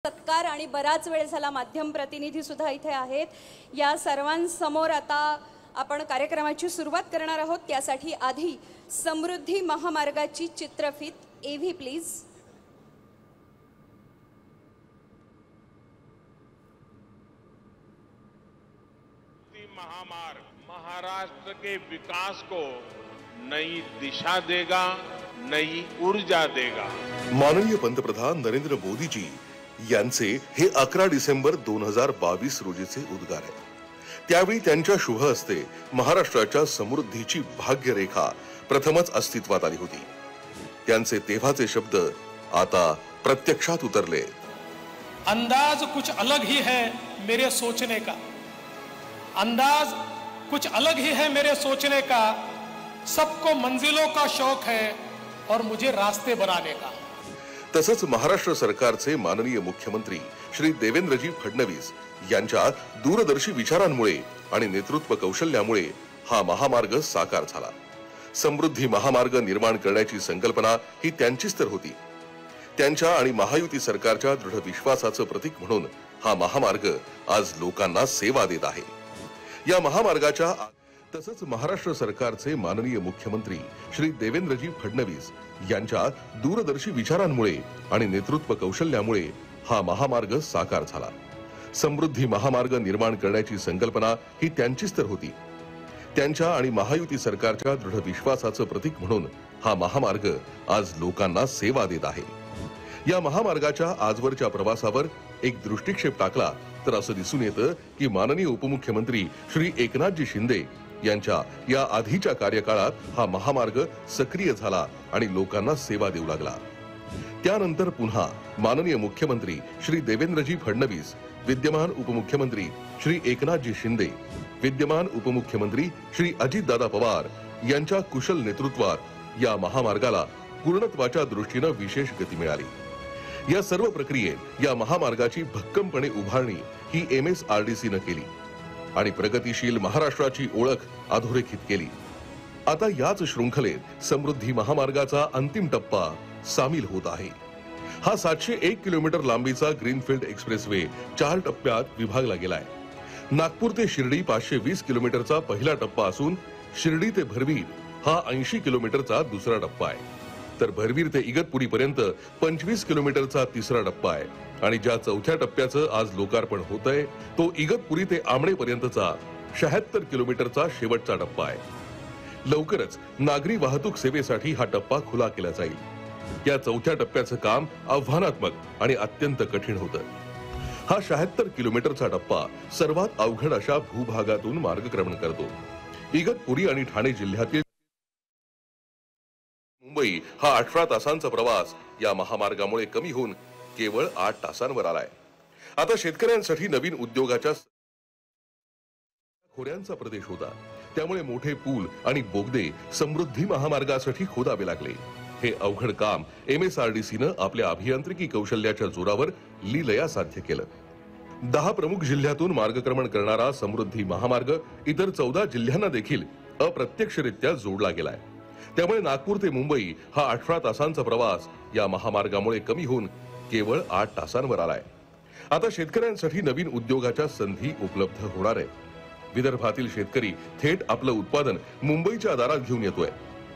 सत्कार आणि बराच वेळ झाला माध्यम प्रतिनिधी सुद्धा इथे आहेत। या सर्वांसमोर आता आपण कार्यक्रमाची सुरुवात करणार आहोत। त्यासाठी आधी समृद्धी महामार्गाची चित्रफित एव्ही प्लीज। महामार्ग महाराष्ट्र के विकास को नई दिशा देगा, नई ऊर्जा देगा। माननीय पंतप्रधान नरेंद्र मोदी जी यांचे हे 11 डिसेंबर 2022 रोजीचे उद्गार आहे। त्यावेळी त्यांच्या शुभ हस्ते महाराष्ट्राच्या समृद्धीची भाग्यरेखा प्रथमच अस्तित्वात आली होती। त्यांचे तेव्हाचे शब्द आता प्रत्यक्षात उतरले। अंदाज कुछ अलग ही है मेरे सोचने का, अंदाज कुछ अलग ही है मेरे सोचने का, सबको मंजिलों का शौक है और मुझे रास्ते बनाने का। तसंच महाराष्ट्र सरकारचे माननीय मुख्यमंत्री श्री देवेंद्रजी फडणवीस यांच्या दूरदर्शी विचारांमुळे आणि नेतृत्व कौशल्यामुळे हा महामार्ग साकार झाला। समृद्धी महामार्ग निर्माण करण्याची संकल्पना ही त्यांचीच तर होती। त्यांच्या आणि महायुती सरकारच्या दृढ विश्वासाचं प्रतीक म्हणून हा महामार्ग आज लोकांना सेवा देत आहे। या महामार्गाच्या तसंच महाराष्ट्र सरकारचे माननीय मुख्यमंत्री श्री देवेंद्रजी फडणवीस यांच्या दूरदर्शी विचारांमुळे आणि नेतृत्व कौशल्यामुळे हा महामार्ग साकार झाला। समृद्धी महामार्ग निर्माण करण्याची संकल्पना ही त्यांचीच तर होती। त्यांच्या आणि महायुती सरकारच्या दृढ विश्वासाचं प्रतीक म्हणून हा महामार्ग आज लोकांना सेवा देत आहे। या महामार्गाच्या आजवरच्या प्रवासावर एक दृष्टिक्षेप टाकला तर असं दिसून येतं की माननीय उपमुख्यमंत्री श्री एकनाथजी शिंदे यांच्या या आधीच्या कार्यकाळात हा महामार्ग सक्रिय झाला आणि लोकांना सेवा देऊ लागला। त्यानंतर पुन्हा माननीय मुख्यमंत्री श्री देवेंद्रजी फडणवीस, विद्यमान उपमुख्यमंत्री श्री एकनाथजी शिंदे, विद्यमान उपमुख्यमंत्री श्री अजितदादा पवार यांच्या कुशल नेतृत्वात या महामार्गाला पूर्णत्वाच्या दृष्टीने विशेष गती मिळाली। या सर्व प्रक्रियेत या महामार्गाची भक्कमपणे उभारणी ही MSRDC ने केली आणि प्रगतिशील महाराष्ट्राची ओळख अधोरेखित केली। आता याच शृंखलेत समृद्धी महामार्गाचा अंतिम टप्पा सामील होत आहे। हा 701 किलोमीटर लांबीचा ग्रीनफील्ड एक्सप्रेसवे 4 टप्प्यात विभागला गेलाय। नागपूर ते शिर्डी 520 किलोमीटरचा पहिला टप्पा असून शिर्डी ते भरवीर हा 80 किलोमीटरचा दुसरा टप्पा आहे, तर भरवीर ते इगतपुरी पर्यंत 25 किलोमीटरचा तिसरा टप्पा आहे आणि ज्या चौथ्या टप्प्याचं आज लोकार्पण होतंय तो इगतपुरी ते आमणे पर्यंतचा 76 किलोमीटरचा शेवटचा टप्पा आहे। लवकरच नागरी वाहतूक सेवेसाठी हा टप्पा खुला केला जाईल। या चौथ्या टप्प्याचं काम आव्हानात्मक आणि अत्यंत कठीण होतं। हा 76 किलोमीटरचा टप्पा सर्वात अवघड अशा भूभागातून मार्गक्रमण करतो। इगतपुरी आणि ठाणे जिल्ह्यातील मुंबई हा 18 तासांचा प्रवास या महामार्गामुळे कमी होऊन केवळ 8 तासांवर आलाय। आता शेतकऱ्यांसाठी नवीन उद्योगाच्या खोऱ्यांचा प्रदेश होता, त्यामुळे मोठे पूल आणि बोगदे समृद्धी महामार्गासाठी खोदावे लागले। हे अवघड काम MSRDC ने आपल्या अभियांत्रिकी कौशल्याच्या जोरावर लीलया साध्य केलं। 10 प्रमुख जिल्ह्यातून मार्गक्रमण करणारा समृद्धी महामार्ग इतर 14 जिल्ह्यांना देखील अप्रत्यक्षरित्या जोडला गेलाय। त्यामुळे नागपूर ते मुंबई हा 18 तासांचा प्रवास या महामार्गामुळे कमी होऊन केवळ 8 तासांवर आलाय। आता शेतकऱ्यांसाठी नवीन उद्योगाच्या संधी उपलब्ध होणार आहेत। विदर्भातील शेतकरी थेट आपलं उत्पादन मुंबईच्या दारात घेऊन येतोय,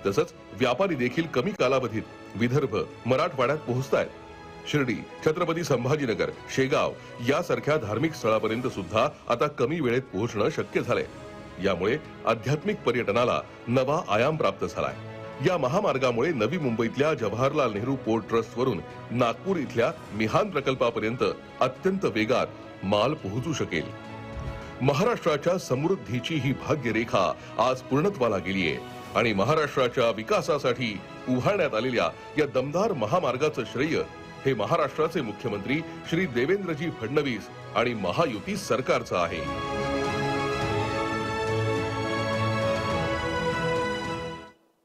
तसंच व्यापारी देखील कमी कालावधीत विदर्भ मराठवाड्यात पोहोचतायत। शिर्डी, छत्रपती संभाजीनगर, शेगाव यासारख्या धार्मिक स्थळापर्यंत सुद्धा आता कमी वेळेत पोहोचणं शक्य झालंय। यामुळे आध्यात्मिक पर्यटनाला नवा आयाम प्राप्त झालाय। या महामार्गामुळे नवी मुंबईतल्या जवाहरलाल नेहरू पोर्ट ट्रस्ट वरून नागपूर इथल्या मिहान प्रकल्पापर्यंत अत्यंत वेगात माल पोहोचू शकेल। महाराष्ट्राच्या समृद्धीची ही भाग्यरेखा आज पूर्णत्वाला गेलीये आणि महाराष्ट्राच्या विकासासाठी उभारण्यात आलेल्या या दमदार महामार्गाचं श्रेय हे महाराष्ट्राचे मुख्यमंत्री श्री देवेंद्रजी फडणवीस आणि महायुती सरकारचं आहे।